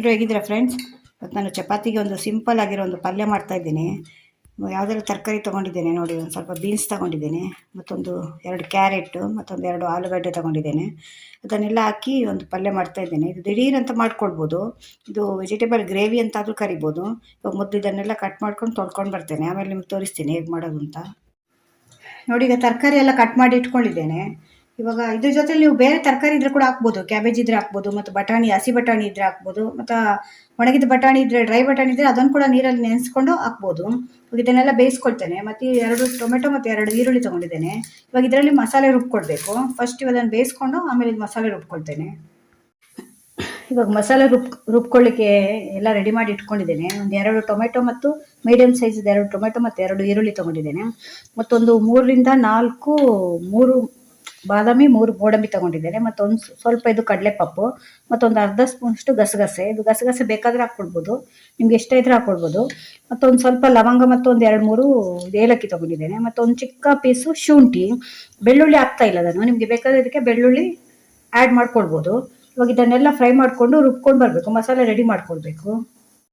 ಎಲ್ಲರೂ ಹೇಗಿದ್ದೀರಾ ಫ್ರೆಂಡ್ಸ್? ಇವತ್ತು ನಾನು ಚಪಾತಿಗೆ ಒಂದು ಸಿಂಪಲ್ ಆಗಿರೋ ಒಂದು ಪಲ್ಯ ಮಾಡ್ತಾಯಿದ್ದೀನಿ. ಯಾವುದಾದ್ರು ತರಕಾರಿ ತೊಗೊಂಡಿದ್ದೇನೆ ನೋಡಿ, ಒಂದು ಸ್ವಲ್ಪ ಬೀನ್ಸ್ ತೊಗೊಂಡಿದ್ದೇನೆ, ಮತ್ತೊಂದು 2 ಕ್ಯಾರೆಟು, ಮತ್ತೊಂದು 2 ಆಲೂಗಡ್ಡೆ ತೊಗೊಂಡಿದ್ದೇನೆ. ಅದನ್ನೆಲ್ಲ ಹಾಕಿ ಒಂದು ಪಲ್ಯ ಮಾಡ್ತಾಯಿದ್ದೇನೆ. ಇದು ದಿಢೀರಂತ ಮಾಡ್ಕೊಳ್ಬೋದು, ಇದು ವೆಜಿಟೇಬಲ್ ಗ್ರೇವಿ ಅಂತಾದರೂ ಕರಿಬೋದು. ಇವಾಗ ಮೊದಲು ಇದನ್ನೆಲ್ಲ ಕಟ್ ಮಾಡ್ಕೊಂಡು ತೊಳ್ಕೊಂಡು ಬರ್ತೇನೆ, ಆಮೇಲೆ ನಿಮ್ಗೆ ತೋರಿಸ್ತೀನಿ ಹೇಗೆ ಮಾಡೋದು ಅಂತ. ನೋಡಿ, ಈಗ ತರಕಾರಿ ಎಲ್ಲ ಕಟ್ ಮಾಡಿ ಇಟ್ಕೊಂಡಿದ್ದೇನೆ. ಇವಾಗ ಇದ್ರ ಜೊತೆ ನೀವು ಬೇರೆ ತರಕಾರಿ ಇದ್ರೆ ಕೂಡ ಹಾಕ್ಬೋದು, ಕ್ಯಾಬೇಜ್ ಇದ್ರೆ ಹಾಕ್ಬೋದು, ಮತ್ತು ಬಟಾಣಿ, ಹಸಿ ಬಟಾಣಿ ಇದ್ರೆ ಹಾಕ್ಬೋದು, ಮತ್ತು ಒಣಗಿದ ಬಟಾಣಿ ಇದ್ರೆ, ಡ್ರೈ ಬಟಾಣಿ ಇದ್ರೆ ಅದನ್ನು ಕೂಡ ನೀರಲ್ಲಿ ನೆನೆಸ್ಕೊಂಡು ಹಾಕ್ಬೋದು. ಇದನ್ನೆಲ್ಲ ಬೇಯಿಸ್ಕೊಳ್ತೇನೆ. ಮತ್ತು 2 ಟೊಮೆಟೊ ಮತ್ತು 2 ಈರುಳ್ಳಿ ತೊಗೊಂಡಿದ್ದೇನೆ. ಇವಾಗ ಇದರಲ್ಲಿ ಮಸಾಲೆ ರುಬ್ಕೊಳ್ಬೇಕು. ಫಸ್ಟ್ ಅದನ್ನು ಬೇಯಿಸ್ಕೊಂಡು ಆಮೇಲೆ ಇದು ಮಸಾಲೆ ರುಬ್ಕೊಳ್ತೇನೆ. ಇವಾಗ ಮಸಾಲೆ ರುಬ್ಕೊಳ್ಳಿಕ್ಕೆ ಎಲ್ಲ ರೆಡಿ ಮಾಡಿ ಇಟ್ಕೊಂಡಿದ್ದೇನೆ. ಒಂದು 2 ಟೊಮೆಟೊ ಮತ್ತು ಮೀಡಿಯಮ್ ಸೈಜ್ದು 2 ಟೊಮೆಟೊ ಮತ್ತು 2 ಈರುಳ್ಳಿ ತೊಗೊಂಡಿದ್ದೇನೆ. ಮತ್ತೊಂದು 3ರಿಂದ 4 3 ಬಾದಾಮಿ, 3 ಗೋಡಂಬಿ ತೊಗೊಂಡಿದ್ದೇನೆ. ಮತ್ತೊಂದು ಸ್ವಲ್ಪ ಇದು ಕಡಲೆಪಪ್ಪು, ಮತ್ತೊಂದು ಅರ್ಧ ಸ್ಪೂನಷ್ಟು ಗಸಗಸೆ. ಇದು ಗಸಗಸೆ ಬೇಕಾದರೆ ಹಾಕ್ಕೊಳ್ಬೋದು, ನಿಮ್ಗೆ ಎಷ್ಟ ಇದ್ರೆ ಹಾಕ್ಕೊಳ್ಬೋದು. ಮತ್ತೊಂದು ಸ್ವಲ್ಪ ಲವಂಗ ಮತ್ತು ಒಂದು 2-3 ಏಲಕ್ಕಿ ತೊಗೊಂಡಿದ್ದೇನೆ. ಮತ್ತೊಂದು ಚಿಕ್ಕ ಪೀಸು ಶುಂಠಿ. ಬೆಳ್ಳುಳ್ಳಿ ಹಾಕ್ತಾ ಇಲ್ಲ ನಾನು, ನಿಮಗೆ ಬೇಕಾದ್ರೆ ಇದಕ್ಕೆ ಬೆಳ್ಳುಳ್ಳಿ ಆ್ಯಡ್ ಮಾಡ್ಕೊಳ್ಬೋದು. ಇವಾಗ ಇದನ್ನೆಲ್ಲ ಫ್ರೈ ಮಾಡಿಕೊಂಡು ರುಬ್ಕೊಂಡು ಬರಬೇಕು, ಮಸಾಲೆ ರೆಡಿ ಮಾಡ್ಕೊಳ್ಬೇಕು.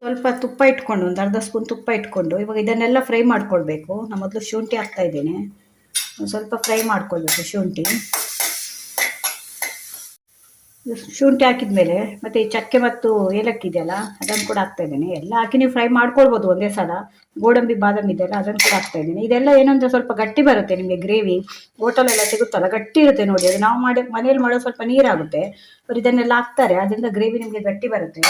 ಸ್ವಲ್ಪ ತುಪ್ಪ ಇಟ್ಕೊಂಡು, ಒಂದು ಅರ್ಧ ಸ್ಪೂನ್ ತುಪ್ಪ ಇಟ್ಕೊಂಡು ಇವಾಗ ಇದನ್ನೆಲ್ಲ ಫ್ರೈ ಮಾಡ್ಕೊಳ್ಬೇಕು. ನಾನು ಮೊದಲು ಶುಂಠಿ ಹಾಕ್ತಾ ಇದ್ದೇನೆ, ಸ್ವಲ್ಪ ಫ್ರೈ ಮಾಡ್ಕೊಳ್ಬೇಕು ಶುಂಠಿ. ಶುಂಠಿ ಹಾಕಿದ್ಮೇಲೆ ಮತ್ತೆ ಈ ಚಕ್ಕೆ ಮತ್ತು ಏಲಕ್ಕಿ ಇದೆಯಲ್ಲ ಅದನ್ನು ಕೂಡ ಹಾಕ್ತಾ ಇದ್ದೇನೆ. ಎಲ್ಲ ಹಾಕಿ ನೀವು ಫ್ರೈ ಮಾಡ್ಕೊಳ್ಬೋದು ಒಂದೇ ಸಲ. ಗೋಡಂಬಿ, ಬಾದಾಮಿ ಇದೆಯಲ್ಲ ಅದನ್ನು ಕೂಡ ಹಾಕ್ತಾ ಇದ್ದೇನೆ. ಇದೆಲ್ಲ ಏನಂದ್ರೆ ಸ್ವಲ್ಪ ಗಟ್ಟಿ ಬರುತ್ತೆ ನಿಮಗೆ ಗ್ರೇವಿ. ಹೋಟೆಲೆಲ್ಲ ಸಿಗುತ್ತಲ್ಲ ಗಟ್ಟಿ ಇರುತ್ತೆ ನೋಡಿ, ಅದು ನಾವು ಮನೇಲಿ ಮಾಡೋ ಸ್ವಲ್ಪ ನೀರಾಗುತ್ತೆ. ಅವ್ರು ಇದನ್ನೆಲ್ಲ ಹಾಕ್ತಾರೆ, ಅದರಿಂದ ಗ್ರೇವಿ ನಿಮಗೆ ಗಟ್ಟಿ ಬರುತ್ತೆ.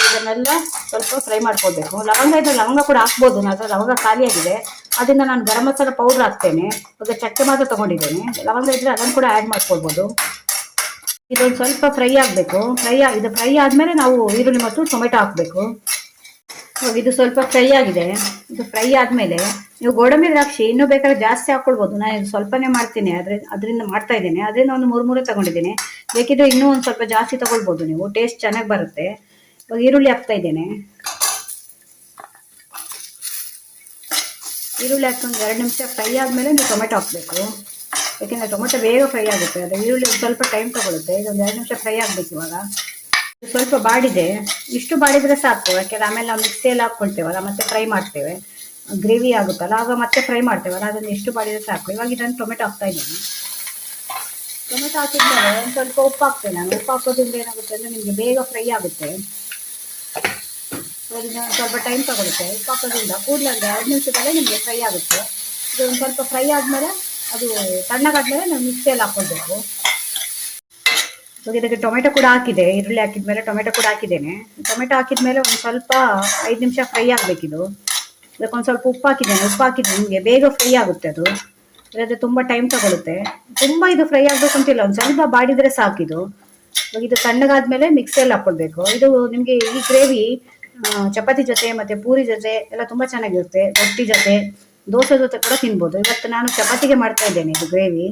ಇದನ್ನೆಲ್ಲ ಸ್ವಲ್ಪ ಫ್ರೈ ಮಾಡ್ಕೊಳ್ಬೇಕು. ಲವಂಗ ಇದ್ರೆ ಲವಂಗ ಕೂಡ ಹಾಕ್ಬೋದು, ನಾನು ಲವಂಗ ಖಾಲಿಯಾಗಿದೆ, ಅದರಿಂದ ನಾನು ಗರಂ ಮಸಾಲ ಪೌಡ್ರ್ ಹಾಕ್ತೇನೆ. ಇವಾಗ ಚಕ್ಕೆ ಮಾತ್ರ ತೊಗೊಂಡಿದ್ದೇನೆ, ಲವಂಗ ಇದ್ರೆ ಅದನ್ನು ಕೂಡ ಆ್ಯಡ್ ಮಾಡ್ಕೊಳ್ಬೋದು. ಇದೊಂದು ಸ್ವಲ್ಪ ಫ್ರೈ ಆಗಬೇಕು. ಇದು ಫ್ರೈ ಆದಮೇಲೆ ನಾವು ಈರುಳ್ಳಿ ಮತ್ತು ಟೊಮೆಟೊ ಹಾಕಬೇಕು. ಇದು ಸ್ವಲ್ಪ ಫ್ರೈ ಆಗಿದೆ. ಇದು ಫ್ರೈ ಆದಮೇಲೆ ನೀವು ಗೋಡಂಬಿ ದ್ರಾಕ್ಷಿ ಇನ್ನೂ ಬೇಕಾದ್ರೆ ಜಾಸ್ತಿ ಹಾಕ್ಕೊಳ್ಬೋದು. ನಾನು ಇದು ಸ್ವಲ್ಪನೇ ಮಾಡ್ತೀನಿ, ಅದರಿಂದ ಮಾಡ್ತಾ ಇದ್ದೇನೆ. ಅದರಿಂದ ಒಂದು 3 ತಗೊಂಡಿದ್ದೇನೆ. ಬೇಕಿದ್ರೆ ಇನ್ನೂ ಒಂದು ಸ್ವಲ್ಪ ಜಾಸ್ತಿ ತಗೊಳ್ಬೋದು ನೀವು, ಟೇಸ್ಟ್ ಚೆನ್ನಾಗಿ ಬರುತ್ತೆ. ಇವಾಗ ಈರುಳ್ಳಿ ಹಾಕ್ತಾ ಇದ್ದೇನೆ. ಈರುಳ್ಳಿ ಹಾಕೊಂಡು 2 ನಿಮಿಷ ಫ್ರೈ ಆದಮೇಲೆ ನೀವು ಟೊಮೆಟೊ ಹಾಕಬೇಕು. ಯಾಕೆಂದರೆ ಟೊಮೆಟೊ ಬೇಗ ಫ್ರೈ ಆಗುತ್ತೆ, ಅದು ಈರುಳ್ಳಿ ಒಂದು ಸ್ವಲ್ಪ ಟೈಮ್ ತಗೊಳುತ್ತೆ. ಇದೊಂದು 2 ನಿಮಿಷ ಫ್ರೈ ಆಗಬೇಕು. ಇವಾಗ ಸ್ವಲ್ಪ ಬಾಡಿದೆ, ಇಷ್ಟು ಬಾಡಿದರೆ ಸಾಕು. ಯಾಕೆಂದರೆ ಆಮೇಲೆ ನಾವು ಮಿಕ್ಸಿಯಲ್ಲಿ ಹಾಕ್ಕೊಳ್ತೇವಲ್ಲ, ಮತ್ತೆ ಫ್ರೈ ಮಾಡ್ತೇವೆ, ಗ್ರೇವಿ ಆಗುತ್ತಲ್ಲ, ಆಗ ಮತ್ತೆ ಫ್ರೈ ಮಾಡ್ತೇವಲ್ಲ, ಅದನ್ನು ಎಷ್ಟು ಬಾಡಿದರೆ ಸಾಕು. ಇವಾಗ ಇದನ್ನು ಟೊಮೆಟೊ ಹಾಕ್ತಾ ಇದ್ದೀನಿ. ಟೊಮೆಟೊ ಹಾಕಿದ್ಮೇಲೆ ಒಂದು ಸ್ವಲ್ಪ ಉಪ್ಪು ಹಾಕ್ತೇನೆ ನಾನು. ಉಪ್ಪು ಹಾಕೋದ್ರಿಂದ ಏನಾಗುತ್ತೆ ಅಂದರೆ ನಿಮಗೆ ಬೇಗ ಫ್ರೈ ಆಗುತ್ತೆ. ಸ್ವಲ್ಪ ಟೈಮ್ ತಗೊಳುತ್ತೆ. ಉಪ್ಪು ಹಾಕೋದ್ರಿಂದ ಕೂಡಲೇ 2 ನಿಮಿಷದಲ್ಲೇ ನಿಮಗೆ ಫ್ರೈ ಆಗುತ್ತೆ. ಇದು ಒಂದು ಸ್ವಲ್ಪ ಫ್ರೈ ಆದಮೇಲೆ ಅದು ತಣ್ಣಗಾದ್ಮೇಲೆ ನಾವು ಮಿಕ್ಸಿಯಲ್ಲಿ ಹಾಕ್ಕೊಳ್ಬೇಕು. ಇವಾಗ ಇದಕ್ಕೆ ಟೊಮೆಟೊ ಕೂಡ ಹಾಕಿದೆ, ಈರುಳ್ಳಿ ಹಾಕಿದ್ಮೇಲೆ ಟೊಮೆಟೊ ಕೂಡ ಹಾಕಿದ್ದೇನೆ. ಟೊಮೆಟೊ ಹಾಕಿದ್ಮೇಲೆ ಒಂದು ಸ್ವಲ್ಪ 5 ನಿಮಿಷ ಫ್ರೈ ಆಗಬೇಕಿದು. ಇದಕ್ಕೊಂದು ಸ್ವಲ್ಪ ಉಪ್ಪು ಹಾಕಿದ್ದೇನೆ. ಉಪ್ಪು ಹಾಕಿದ್ರೆ ನಿಮಗೆ ಬೇಗ ಫ್ರೈ ಆಗುತ್ತೆ. ಅದು ಇಲ್ಲದ್ರೆ ತುಂಬ ಟೈಮ್ ತಗೊಳುತ್ತೆ. ತುಂಬ ಇದು ಫ್ರೈ ಆಗಬೇಕು ಅಂತಿಲ್ಲ, ಒಂದು ಸ್ವಲ್ಪ ಬಾಡಿದರೆ ಸಾಕಿದು. ಇವಾಗ ಇದು ತಣ್ಣಗಾದ್ಮೇಲೆ ಮಿಕ್ಸಿಯಲ್ಲಿ ಹಾಕ್ಕೊಳ್ಬೇಕು. ಇದು ನಿಮಗೆ ಈ ಗ್ರೇವಿ ಚಪಾತಿ ಜೊತೆ ಮತ್ತು ಪೂರಿ ಜೊತೆ ಎಲ್ಲ ತುಂಬ ಚೆನ್ನಾಗಿರುತ್ತೆ. ರೊಟ್ಟಿ ಜೊತೆ, ದೋಸೆ ಜೊತೆ ಕೂಡ ತಿನ್ಬೋದು. ಇವತ್ತು ನಾನು ಚಪಾತಿಗೆ ಮಾಡ್ತಾ ಇದ್ದೇನೆ ಇದು ಗ್ರೇವಿ.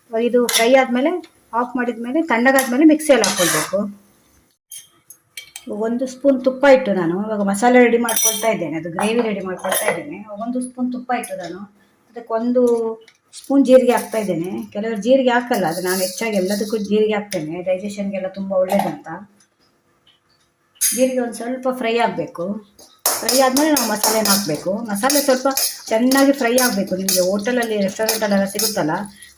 ಇವಾಗ ಇದು ಫ್ರೈ ಆದಮೇಲೆ ಆಫ್ ಮಾಡಿದ್ಮೇಲೆ ತಣ್ಣಗಾದ್ಮೇಲೆ ಮಿಕ್ಸಿಯಲ್ಲಿ ಹಾಕ್ಕೊಳ್ಬೇಕು. 1 ಸ್ಪೂನ್ ತುಪ್ಪ ಇಟ್ಟು ನಾನು ಇವಾಗ ಮಸಾಲೆ ರೆಡಿ ಮಾಡ್ಕೊಳ್ತಾ ಇದ್ದೇನೆ, ಅದು ಗ್ರೇವಿ ರೆಡಿ ಮಾಡ್ಕೊಳ್ತಾ ಇದ್ದೇನೆ. 1 ಸ್ಪೂನ್ ತುಪ್ಪ ಇಟ್ಟು ನಾನು ಅದಕ್ಕೆ 1 ಸ್ಪೂನ್ ಜೀರಿಗೆ ಹಾಕ್ತಾ ಇದ್ದೇನೆ. ಕೆಲವರು ಜೀರಿಗೆ ಹಾಕಲ್ಲ, ಅದು ನಾನು ಹೆಚ್ಚಾಗಿ ಎಲ್ಲದಕ್ಕೂ ಜೀರಿಗೆ ಹಾಕ್ತೇನೆ, ಡೈಜೆಷನ್ಗೆಲ್ಲ ತುಂಬ ಒಳ್ಳೇದಂತ. ಜೀರಿಗೆ ಒಂದು ಸ್ವಲ್ಪ ಫ್ರೈ ಆಗಬೇಕು. ಫ್ರೈ ಆದಮೇಲೆ ನಾವು ಮಸಾಲೆನ ಹಾಕಬೇಕು. ಮಸಾಲೆ ಸ್ವಲ್ಪ ಚೆನ್ನಾಗಿ ಫ್ರೈ ಆಗಬೇಕು. ನಿಮಗೆ ಹೋಟೆಲಲ್ಲಿ, ರೆಸ್ಟೋರೆಂಟಲ್ಲೆಲ್ಲ ಸಿಗುತ್ತಲ್ಲ,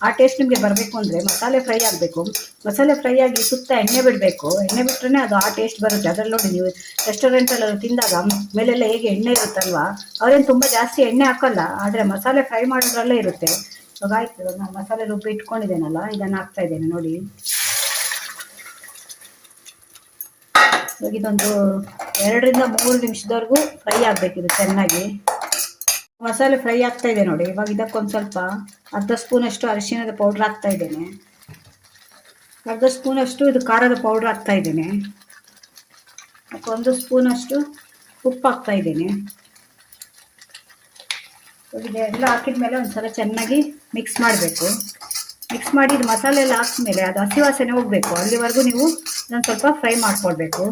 ಆ ಟೇಸ್ಟ್ ನಿಮಗೆ ಬರಬೇಕು ಅಂದರೆ ಮಸಾಲೆ ಫ್ರೈ ಆಗಬೇಕು. ಮಸಾಲೆ ಫ್ರೈ ಆಗಿ ಸುತ್ತ ಎಣ್ಣೆ ಬಿಡಬೇಕು. ಎಣ್ಣೆ ಬಿಟ್ಟರೆ ಅದು ಆ ಟೇಸ್ಟ್ ಬರುತ್ತೆ. ಅದರಲ್ಲಿ ನೋಡಿ, ನೀವು ರೆಸ್ಟೋರೆಂಟಲ್ಲೆಲ್ಲ ತಿಂದಾಗ ಮೇಲೆಲ್ಲ ಹೇಗೆ ಎಣ್ಣೆ ಇರುತ್ತಲ್ವ, ಅವರೇನು ತುಂಬ ಜಾಸ್ತಿ ಎಣ್ಣೆ ಹಾಕಲ್ಲ, ಆದರೆ ಮಸಾಲೆ ಫ್ರೈ ಮಾಡೋದ್ರಲ್ಲೇ ಇರುತ್ತೆ. ಇವಾಗ ಆಯ್ತು. ಇವಾಗ ನಾನು ಮಸಾಲೆ ರುಬ್ಬಿ ಇಟ್ಕೊಂಡಿದ್ದೇನಲ್ಲ, ಇದನ್ನು ಹಾಕ್ತಾ ಇದ್ದೇನೆ ನೋಡಿ. ಇವಾಗ ಇದೊಂದು 2ರಿಂದ 3 ನಿಮಿಷದವರೆಗೂ ಫ್ರೈ ಆಗಬೇಕಿದು ಚೆನ್ನಾಗಿ. ಮಸಾಲೆ ಫ್ರೈ ಆಗ್ತಾ ಇದೆ ನೋಡಿ. ಇವಾಗ ಇದಕ್ಕೊಂದು ಸ್ವಲ್ಪ ಅರ್ಧ ಸ್ಪೂನಷ್ಟು ಅರಿಶಿಣದ ಪೌಡ್ರ್ ಹಾಕ್ತಾ ಇದ್ದೇನೆ. ಅರ್ಧ ಸ್ಪೂನಷ್ಟು ಇದು ಖಾರದ ಪೌಡ್ರ್ ಹಾಕ್ತಾ ಇದ್ದೇನೆ. ಮತ್ತು 1 ಸ್ಪೂನಷ್ಟು ಉಪ್ಪು ಹಾಕ್ತಾ ಇದ್ದೇನೆ. ಇದೆಲ್ಲ ಹಾಕಿದ್ಮೇಲೆ ಒಂದು ಸಲ ಚೆನ್ನಾಗಿ ಮಿಕ್ಸ್ ಮಾಡಬೇಕು. ಮಿಕ್ಸ್ ಮಾಡಿ ಇದು ಮಸಾಲೆ ಎಲ್ಲ ಹಾಕಿದ್ಮೇಲೆ ಅದು ಹಸಿ ವಾಸನೆ ಹೋಗಬೇಕು, ಅಲ್ಲಿವರೆಗೂ ನೀವು ಇದನ್ನು ಸ್ವಲ್ಪ ಫ್ರೈ ಮಾಡ್ಕೊಳ್ಬೇಕು.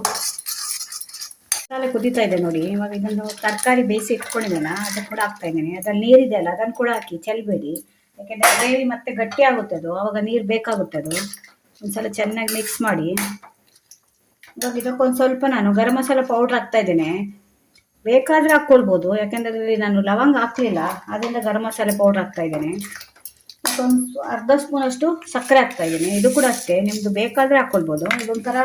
ಮಸಾಲೆ ಕುದೀತಾ ಇದೆ ನೋಡಿ. ಇವಾಗ ಇದನ್ನು ತರಕಾರಿ ಬೇಯಿಸಿ ಇಟ್ಕೊಂಡಿದ್ದೇನೆ, ಅದನ್ನು ಕೂಡ ಹಾಕ್ತಾ ಇದ್ದೀನಿ. ಅದ್ರಲ್ಲಿ ನೀರಿದೆ ಅಲ್ಲ, ಅದನ್ನು ಕೂಡ ಹಾಕಿ ಚೆಲ್ಲಬೇಡಿ, ಯಾಕೆಂದರೆ ಗ್ರೇವಿ ಮತ್ತೆ ಗಟ್ಟಿ ಆಗುತ್ತೆ, ಅದು ಆವಾಗ ನೀರು ಬೇಕಾಗುತ್ತೆ. ಅದು ಒಂದು ಸಲ ಚೆನ್ನಾಗಿ ಮಿಕ್ಸ್ ಮಾಡಿ ಇವಾಗ ಇದಕ್ಕೊಂದು ಸ್ವಲ್ಪ ನಾನು ಗರಂ ಮಸಾಲ ಪೌಡ್ರ್ ಹಾಕ್ತಾ ಇದ್ದೇನೆ. ಬೇಕಾದರೆ ಹಾಕ್ಕೊಳ್ಬೋದು, ಯಾಕೆಂದರೆ ಅದರಲ್ಲಿ ನಾನು ಲವಂಗ ಹಾಕಲಿಲ್ಲ, ಅದರಿಂದ ಗರಂ ಮಸಾಲೆ ಪೌಡ್ರ್ ಹಾಕ್ತಾ ಇದ್ದೇನೆ. ಮತ್ತೊಂದು ಅರ್ಧ ಸ್ಪೂನಷ್ಟು ಸಕ್ಕರೆ ಹಾಕ್ತಾ ಇದ್ದೀನಿ. ಇದು ಕೂಡ ಅಷ್ಟೇ, ನಿಮ್ಮದು ಬೇಕಾದರೆ ಹಾಕ್ಕೊಳ್ಬೋದು. ಇದೊಂಥರ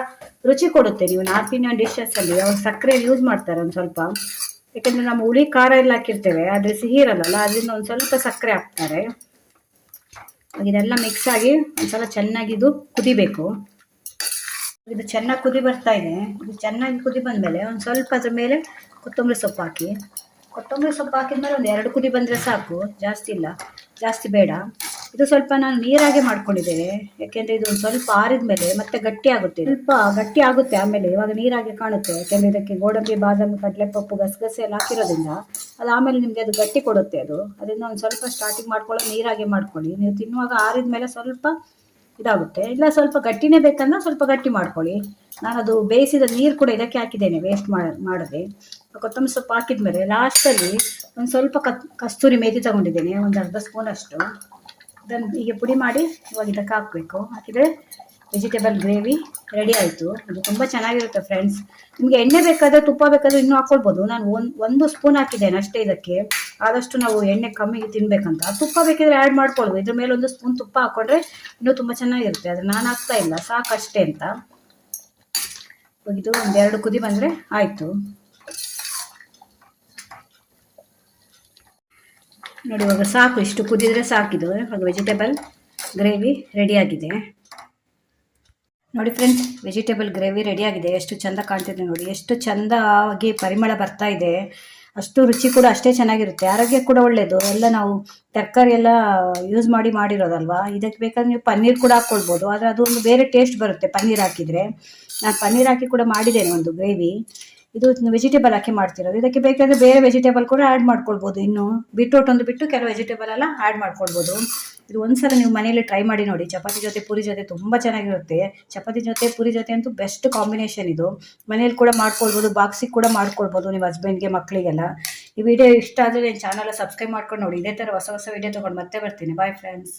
ರುಚಿ ಕೊಡುತ್ತೆ. ನೀವು ನಾರ್ತ್ ಇಂಡಿಯನ್ ಡಿಶಸ್ಸಲ್ಲಿ ಅವ್ರು ಸಕ್ಕರೆ ಯೂಸ್ ಮಾಡ್ತಾರೆ ಒಂದು ಸ್ವಲ್ಪ, ಯಾಕೆಂದರೆ ನಮ್ಮ ಹುಳಿ ಖಾರ ಎಲ್ಲ ಹಾಕಿರ್ತೇವೆ, ಆದರೆ ಸಿಹಿ ಇರಲ್ಲ, ಅದರಿಂದ ಒಂದು ಸ್ವಲ್ಪ ಸಕ್ಕರೆ ಹಾಕ್ತಾರೆ. ಇದೆಲ್ಲ ಮಿಕ್ಸ್ ಆಗಿ ಒಂದ್ಸಲ ಚೆನ್ನಾಗಿ ಇದು ಕುದಿಬೇಕು. ಇದು ಚೆನ್ನಾಗಿ ಕುದಿ ಬರ್ತಾ ಇದೆ. ಇದು ಚೆನ್ನಾಗಿ ಕುದಿ ಬಂದಮೇಲೆ ಒಂದು ಸ್ವಲ್ಪ ಅದ್ರ ಮೇಲೆ ಕೊತ್ತಂಬರಿ ಸೊಪ್ಪು ಹಾಕಿ. ಕೊತ್ತಂಬರಿ ಸೊಪ್ಪು ಹಾಕಿದ್ಮೇಲೆ ಒಂದು 2 ಕುದಿ ಬಂದರೆ ಸಾಕು, ಜಾಸ್ತಿ ಇಲ್ಲ, ಜಾಸ್ತಿ ಬೇಡ. ಇದು ಸ್ವಲ್ಪ ನಾನು ನೀರಾಗೆ ಮಾಡ್ಕೊಂಡಿದ್ದೇನೆ, ಯಾಕೆಂದರೆ ಇದು ಒಂದು ಸ್ವಲ್ಪ ಆರಿದ ಮೇಲೆ ಮತ್ತೆ ಗಟ್ಟಿ ಆಗುತ್ತೆ, ಸ್ವಲ್ಪ ಗಟ್ಟಿ ಆಗುತ್ತೆ. ಆಮೇಲೆ ಇವಾಗ ನೀರಾಗೆ ಕಾಣುತ್ತೆ, ಯಾಕೆಂದರೆ ಇದಕ್ಕೆ ಗೋಡಂಬಿ, ಬಾದಾಮಿ, ಕಡಲೆಪಪ್ಪು, ಗಸಗಸೆ ಎಲ್ಲ ಹಾಕಿರೋದ್ರಿಂದ ಅದು ಆಮೇಲೆ ನಿಮಗೆ ಅದು ಗಟ್ಟಿ ಕೊಡುತ್ತೆ. ಅದರಿಂದ ಒಂದು ಸ್ವಲ್ಪ ಸ್ಟಾರ್ಟಿಂಗ್ ಮಾಡ್ಕೊಳ್ಳೋ ನೀರಾಗೆ ಮಾಡ್ಕೊಳ್ಳಿ. ನೀವು ತಿನ್ನುವಾಗ ಆರಿದ ಮೇಲೆ ಸ್ವಲ್ಪ ಇದಾಗುತ್ತೆ. ಇಲ್ಲ ಸ್ವಲ್ಪ ಗಟ್ಟಿನೇ ಬೇಕಂದ್ರೆ ಸ್ವಲ್ಪ ಗಟ್ಟಿ ಮಾಡ್ಕೊಳ್ಳಿ. ನಾನು ಅದು ಬೇಯಿಸಿದ ನೀರು ಕೂಡ ಇದಕ್ಕೆ ಹಾಕಿದ್ದೇನೆ, ವೇಸ್ಟ್ ಮಾಡದೆ. ಕೊತ್ತಂಬರಿ ಸೊಪ್ಪು ಹಾಕಿದ್ಮೇಲೆ ಲಾಸ್ಟಲ್ಲಿ ಒಂದು ಸ್ವಲ್ಪ ಕಸ್ತೂರಿ ಮೇಥಿ ತಗೊಂಡಿದ್ದೇನೆ, ಒಂದು ಅರ್ಧ ಸ್ಪೂನಷ್ಟು. ಇದನ್ನು ಹೀಗೆ ಪುಡಿ ಮಾಡಿ ಇವಾಗ ಇದಕ್ಕೆ ಹಾಕಬೇಕು. ಹಾಕಿದರೆ ವೆಜಿಟೇಬಲ್ ಗ್ರೇವಿ ರೆಡಿ ಆಯಿತು. ಅದು ತುಂಬ ಚೆನ್ನಾಗಿರುತ್ತೆ ಫ್ರೆಂಡ್ಸ್. ನಿಮಗೆ ಎಣ್ಣೆ ಬೇಕಾದರೆ, ತುಪ್ಪ ಬೇಕಾದರೆ ಇನ್ನೂ ಹಾಕ್ಕೊಳ್ಬೋದು. ನಾನು ಒಂದು ಸ್ಪೂನ್ ಹಾಕಿದ್ದೇನೆ ಅಷ್ಟೇ. ಇದಕ್ಕೆ ಆದಷ್ಟು ನಾವು ಎಣ್ಣೆ ಕಮ್ಮಿ ತಿನ್ನಬೇಕಂತ. ತುಪ್ಪ ಬೇಕಿದ್ರೆ ಆ್ಯಡ್ ಮಾಡ್ಕೊಳ್ಬೋದು. ಇದ್ರ ಮೇಲೆ ಒಂದು ಸ್ಪೂನ್ ತುಪ್ಪ ಹಾಕ್ಕೊಂಡ್ರೆ ಇನ್ನೂ ತುಂಬ ಚೆನ್ನಾಗಿರುತ್ತೆ. ಆದರೆ ನಾನು ಹಾಕ್ತಾ ಇಲ್ಲ, ಸಾಕಷ್ಟೇ ಅಂತ. ಇದು ಒಂದು 2 ಕುದಿ ಬಂದರೆ ಆಯಿತು. ನೋಡಿ ಇವಾಗ ಸಾಕು, ಇಷ್ಟು ಕುದಿದ್ರೆ ಸಾಕಿದು. ಇವಾಗ ವೆಜಿಟೇಬಲ್ ಗ್ರೇವಿ ರೆಡಿಯಾಗಿದೆ. ನೋಡಿ ಫ್ರೆಂಡ್ಸ್, ವೆಜಿಟೇಬಲ್ ಗ್ರೇವಿ ರೆಡಿಯಾಗಿದೆ. ಎಷ್ಟು ಚೆಂದ ಕಾಣ್ತಿದೆ ನೋಡಿ, ಎಷ್ಟು ಚೆಂದಾಗಿ ಪರಿಮಳ ಬರ್ತಾ ಇದೆ. ಅಷ್ಟು ರುಚಿ ಕೂಡ ಅಷ್ಟೇ ಚೆನ್ನಾಗಿರುತ್ತೆ, ಆರೋಗ್ಯ ಕೂಡ ಒಳ್ಳೆಯದು. ಎಲ್ಲ ನಾವು ತರಕಾರಿ ಎಲ್ಲ ಯೂಸ್ ಮಾಡಿರೋದಲ್ವಾ. ಇದಕ್ಕೆ ಬೇಕಾದ್ರೆ ನೀವು ಪನ್ನೀರ್ ಕೂಡ ಹಾಕ್ಕೊಳ್ಬೋದು, ಆದರೆ ಅದು ಒಂದು ಬೇರೆ ಟೇಸ್ಟ್ ಬರುತ್ತೆ ಪನ್ನೀರ್ ಹಾಕಿದರೆ. ನಾನು ಪನ್ನೀರ್ ಹಾಕಿ ಕೂಡ ಮಾಡಿದ್ದೇನೆ ಒಂದು ಗ್ರೇವಿ. ಇದು ವೆಜಿಟೇಬಲ್ ಹಾಕಿ ಮಾಡ್ತಿರೋದು. ಇದಕ್ಕೆ ಬೇಕಾದರೆ ಬೇರೆ ವೆಜಿಟೇಬಲ್ ಕೂಡ ಆ್ಯಡ್ ಮಾಡ್ಕೊಳ್ಬೋದು. ಇನ್ನು ಬೀಟ್ರೂಟ್ ಒಂದು ಬಿಟ್ಟು ಕೆಲವು ವೆಜಿಟೇಬಲ್ ಎಲ್ಲ ಆ್ಯಡ್ ಮಾಡ್ಕೊಳ್ಬೋದು. ಇದು ಒಂದ್ಸಲ ನೀವು ಮನೆಯಲ್ಲಿ ಟ್ರೈ ಮಾಡಿ ನೋಡಿ. ಚಪಾತಿ ಜೊತೆ, ಪೂರಿ ಜೊತೆ ತುಂಬ ಚೆನ್ನಾಗಿರುತ್ತೆ. ಚಪಾತಿ ಜೊತೆ, ಪೂರಿ ಜೊತೆ ಅಂತೂ ಬೆಸ್ಟ್ ಕಾಂಬಿನೇಷನ್ ಇದು. ಮನೇಲಿ ಕೂಡ ಮಾಡ್ಕೊಳ್ಬೋದು, ಬಾಕ್ಸಿಗೆ ಕೂಡ ಮಾಡ್ಕೊಳ್ಬೋದು ನಿಮ್ಮ ಹಸ್ಬೆಂಡ್ಗೆ, ಮಕ್ಕಳಿಗೆಲ್ಲ. ಈ ವಿಡಿಯೋ ಇಷ್ಟ ಆದರೆ ನನ್ನ ಚಾನಲ್ ಸಬ್ಸ್ಕ್ರೈಬ್ ಮಾಡ್ಕೊಂಡು ನೋಡಿ. ಇದೇ ಥರ ಹೊಸ ಹೊಸ ವಿಡಿಯೋ ತೊಗೊಂಡು ಮತ್ತೆ ಬರ್ತೀನಿ. Bye friends.